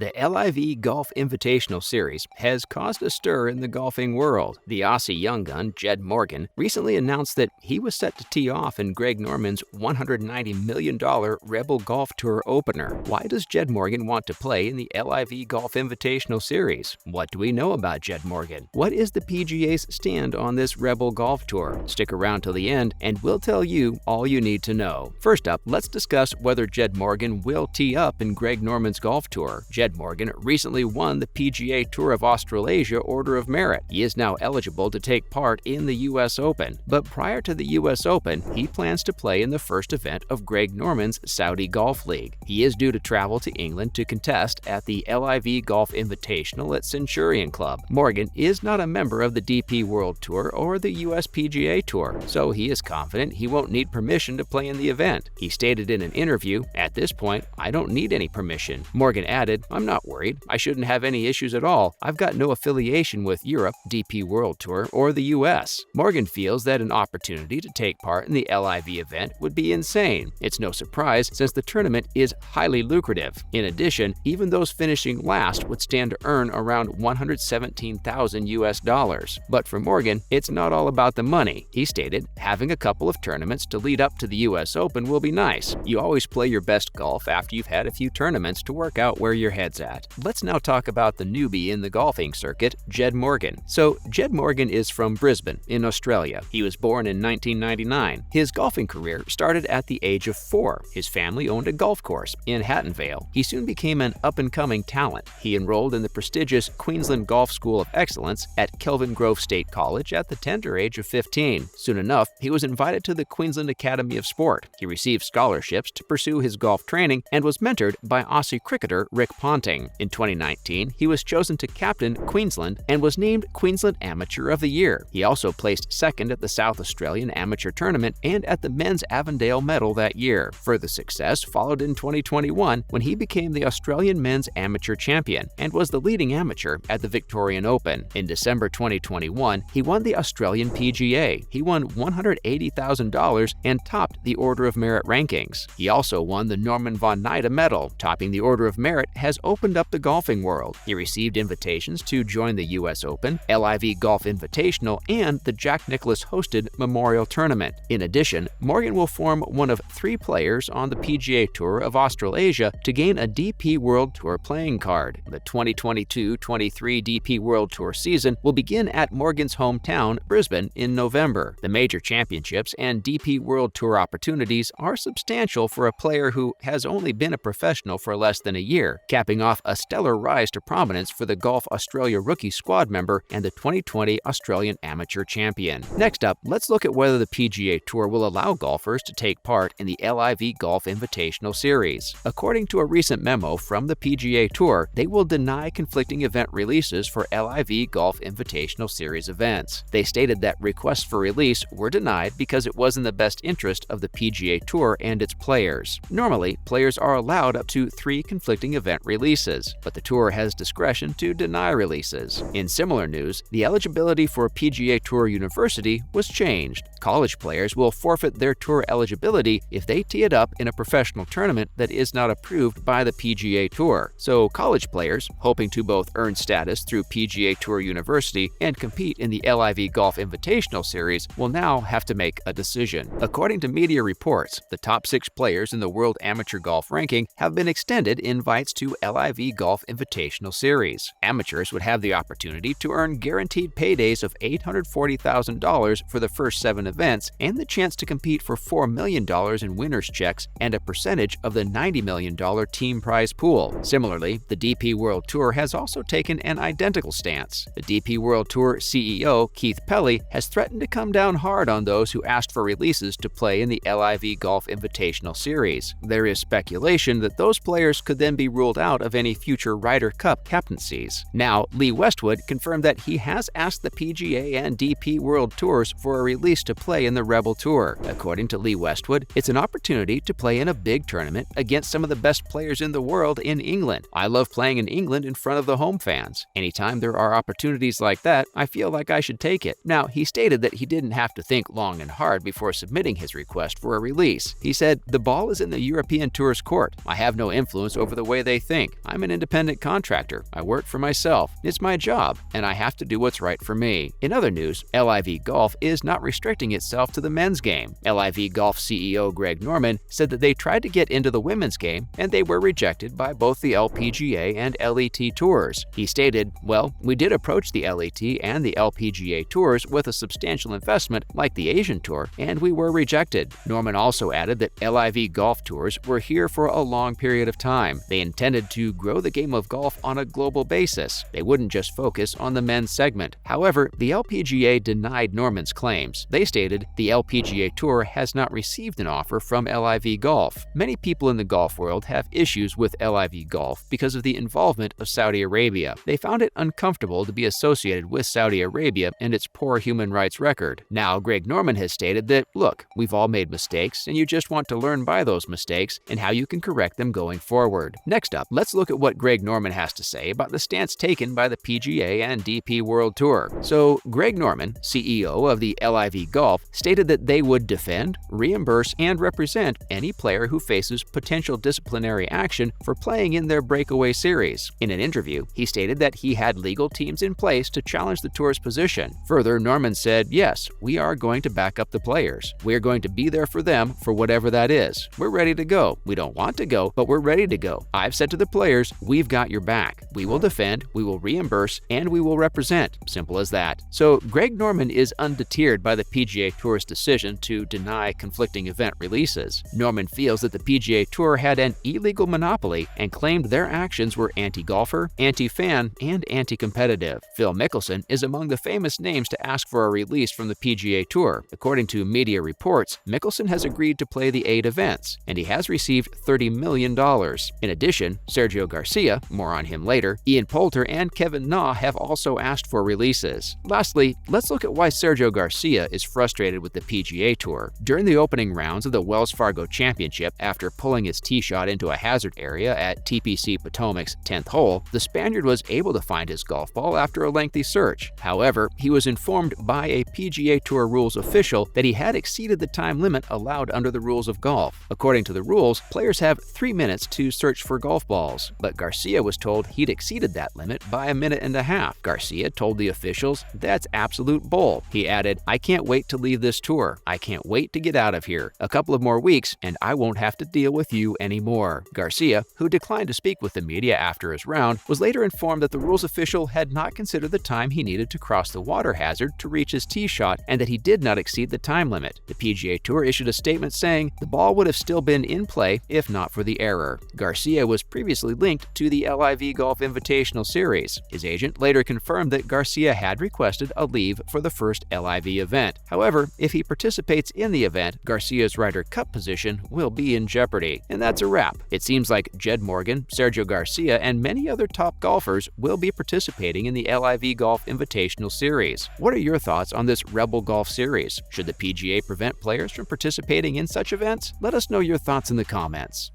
The LIV Golf Invitational Series has caused a stir in the golfing world. The Aussie young gun, Jed Morgan, recently announced that he was set to tee off in Greg Norman's $190 million Rebel Golf Tour opener. Why does Jed Morgan want to play in the LIV Golf Invitational Series? What do we know about Jed Morgan? What is the PGA's stand on this Rebel Golf Tour? Stick around till the end and we'll tell you all you need to know. First up, let's discuss whether Jed Morgan will tee up in Greg Norman's golf tour. Jed Morgan recently won the PGA Tour of Australasia Order of Merit. He is now eligible to take part in the U.S. Open, but prior to the U.S. Open, he plans to play in the first event of Greg Norman's Saudi Golf League. He is due to travel to England to contest at the LIV Golf Invitational at Centurion Club. Morgan is not a member of the DP World Tour or the U.S. PGA Tour, so he is confident he won't need permission to play in the event. He stated in an interview, "At this point, I don't need any permission." Morgan added, "I'm not worried. I shouldn't have any issues at all. I've got no affiliation with Europe, DP World Tour, or the US." Morgan feels that an opportunity to take part in the LIV event would be insane. It's no surprise since the tournament is highly lucrative. In addition, even those finishing last would stand to earn around $117,000 US. But for Morgan, it's not all about the money. He stated, "Having a couple of tournaments to lead up to the US Open will be nice. You always play your best golf after you've had a few tournaments to work out where your head's at." Let's now talk about the newbie in the golfing circuit, Jed Morgan. So, Jed Morgan is from Brisbane, in Australia. He was born in 1999. His golfing career started at the age of 4. His family owned a golf course in Hatton Vale. He soon became an up-and-coming talent. He enrolled in the prestigious Queensland Golf School of Excellence at Kelvin Grove State College at the tender age of 15. Soon enough, he was invited to the Queensland Academy of Sport. He received scholarships to pursue his golf training and was mentored by Aussie cricketer Rick Ponting. In 2019, he was chosen to captain Queensland and was named Queensland Amateur of the Year. He also placed second at the South Australian Amateur Tournament and at the Men's Avondale Medal that year. Further success followed in 2021 when he became the Australian Men's Amateur Champion and was the leading amateur at the Victorian Open. In December 2021, he won the Australian PGA. He won $180,000 and topped the Order of Merit rankings. He also won the Norman von Nida Medal. Topping the Order of Merit has opened up the golfing world. He received invitations to join the U.S. Open, LIV Golf Invitational, and the Jack Nicklaus-hosted Memorial Tournament. In addition, Morgan will form one of 3 players on the PGA Tour of Australasia to gain a DP World Tour playing card. The 2022-23 DP World Tour season will begin at Morgan's hometown, Brisbane, in November. The major championships and DP World Tour opportunities are substantial for a player who has only been a professional for less than a year, capping off a stellar rise to prominence for the Golf Australia rookie squad member and the 2020 Australian Amateur Champion. Next up, let's look at whether the PGA Tour will allow golfers to take part in the LIV Golf Invitational Series. According to a recent memo from the PGA Tour, they will deny conflicting event releases for LIV Golf Invitational Series events. They stated that requests for release were denied because it was in the best interest of the PGA Tour and its players. Normally, players are allowed up to 3 conflicting event releases, but the Tour has discretion to deny releases. In similar news, the eligibility for PGA Tour University was changed. College players will forfeit their tour eligibility if they tee it up in a professional tournament that is not approved by the PGA Tour. So college players, hoping to both earn status through PGA Tour University and compete in the LIV Golf Invitational Series, will now have to make a decision. According to media reports, the top 6 players in the World Amateur Golf Ranking have been extended invites to LIV Golf Invitational Series. Amateurs would have the opportunity to earn guaranteed paydays of $840,000 for the first 7 events and the chance to compete for $4 million in winners' checks and a percentage of the $90 million team prize pool. Similarly, the DP World Tour has also taken an identical stance. The DP World Tour CEO, Keith Pelley, has threatened to come down hard on those who asked for releases to play in the LIV Golf Invitational Series. There is speculation that those players could then be ruled out of any future Ryder Cup captaincies. Now, Lee Westwood confirmed that he has asked the PGA and DP World Tours for a release to play in the Rebel Tour. According to Lee Westwood, it's an opportunity to play in a big tournament against some of the best players in the world in England. I love playing in England in front of the home fans. Anytime there are opportunities like that, I feel like I should take it. Now, he stated that he didn't have to think long and hard before submitting his request for a release. He said, "The ball is in the European Tour's court. I have no influence over the way they think. I'm an independent contractor. I work for myself. It's my job, and I have to do what's right for me." In other news, LIV Golf is not restricting itself to the men's game. LIV Golf CEO Greg Norman said that they tried to get into the women's game, and they were rejected by both the LPGA and LET tours. He stated, "Well, we did approach the LET and the LPGA tours with a substantial investment like the Asian Tour, and we were rejected." Norman also added that LIV Golf tours were here for a long period of time. They intended to grow the game of golf on a global basis. They wouldn't just focus on the men's segment. However, the LPGA denied Norman's claims. They stated, "The LPGA Tour has not received an offer from LIV Golf." Many people in the golf world have issues with LIV Golf because of the involvement of Saudi Arabia. They found it uncomfortable to be associated with Saudi Arabia and its poor human rights record. Now, Greg Norman has stated that, "Look, we've all made mistakes, and you just want to learn by those mistakes and how you can correct them going forward." Next up, let's look at what Greg Norman has to say about the stance taken by the PGA and DP World Tour. So, Greg Norman, CEO of the LIV Golf, stated that they would defend, reimburse, and represent any player who faces potential disciplinary action for playing in their breakaway series. In an interview, he stated that he had legal teams in place to challenge the tour's position. Further, Norman said, "Yes, we are going to back up the players. We're going to be there for them for whatever that is. We're ready to go. We don't want to go, but we're ready to go. I've said to the players, we've got your back. We will defend, we will reimburse, and we will represent. Simple as that." So, Greg Norman is undeterred by the PGA Tour's decision to deny conflicting event releases. Norman feels that the PGA Tour had an illegal monopoly and claimed their actions were anti-golfer, anti-fan, and anti-competitive. Phil Mickelson is among the famous names to ask for a release from the PGA Tour. According to media reports, Mickelson has agreed to play the 8 events, and he has received $30 million. In addition, Sergio Garcia, more on him later, Ian Poulter, and Kevin Na have also asked for releases. Lastly, let's look at why Sergio Garcia is frustrated with the PGA Tour. During the opening rounds of the Wells Fargo Championship, after pulling his tee shot into a hazard area at TPC Potomac's 10th hole, the Spaniard was able to find his golf ball after a lengthy search. However, he was informed by a PGA Tour rules official that he had exceeded the time limit allowed under the rules of golf. According to the rules, players have 3 minutes to search for golf balls, but Garcia was told he'd exceeded that limit by a minute and a half. Garcia told the officials, "That's absolute bull." He added, "I can't wait to leave this tour. I can't wait to get out of here. A couple of more weeks, and I won't have to deal with you anymore." Garcia, who declined to speak with the media after his round, was later informed that the rules official had not considered the time he needed to cross the water hazard to reach his tee shot and that he did not exceed the time limit. The PGA Tour issued a statement saying the ball would have still been in play if not for the error. Garcia was previously linked to the LIV Golf Invitational Series. His agent later confirmed that Garcia had requested a leave for the first LIV event. However, if he participates in the event, Garcia's Ryder Cup position will be in jeopardy. And that's a wrap. It seems like Jed Morgan, Sergio Garcia, and many other top golfers will be participating in the LIV Golf Invitational Series. What are your thoughts on this Rebel Golf Series? Should the PGA prevent players from participating in such events? Let us know your thoughts in the comments.